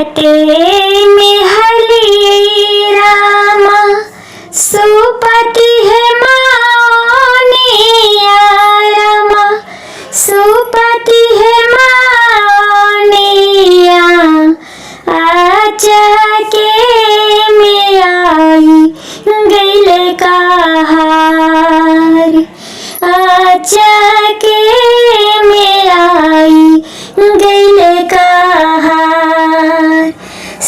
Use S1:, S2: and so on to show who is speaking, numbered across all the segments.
S1: बाटे में हली रामा सुपति है मानिया रामा सुपति है मानिया आचा के में आई गैल कहार आचा के में आई गैल कहार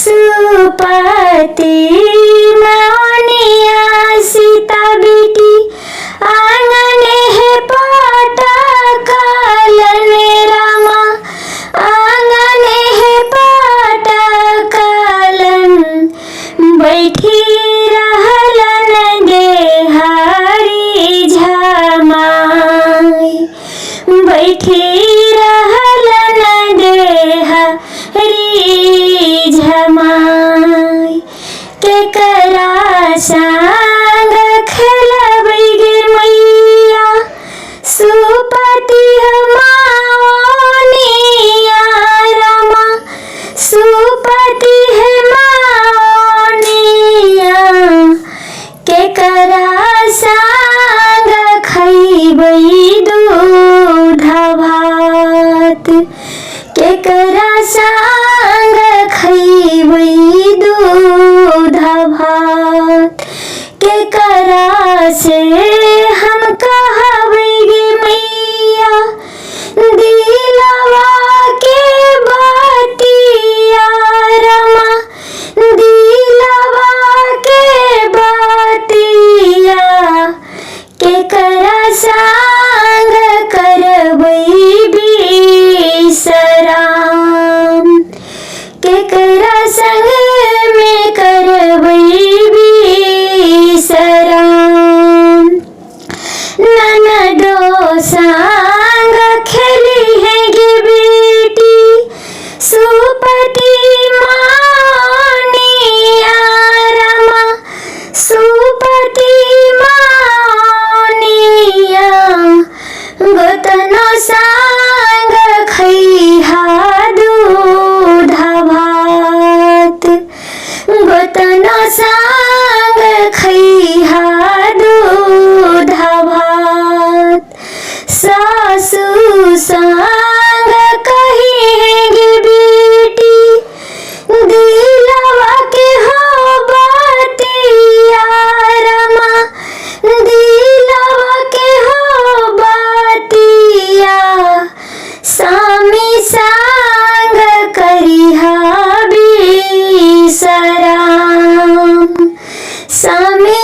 S1: सुपति मानिया सीता बेटी आंगन है पाटा कालन रामा आंगन है पाटा कालन बैठी रहलन देहारी झमाई बैठी रहलन देहारी झमाई केकरा संग खेलबै गे मैया सुपति मानिया रामा सुपति है मानिया केकरा संग खैबै दूध भात केकरा संग खैबै दूध भात केकरा से हम कहबै गे मैया दिलवा के बतिया रमा दिलवा के बतिया केकरा संग करबै बिसराम केकरा संग में करबै बिसराम ननदो संग खेली है गे बेटी सुपति मानिया रमा सुपति मानिया गोतनो संग खैहा दूध भात गोतनो संग खैहा दूध भात सासु संग कही है गे बेटी दिलवा के हो बतिया रमा दिलवा के हो बतिया स्वामी संग करिहा बिसराम स्वामी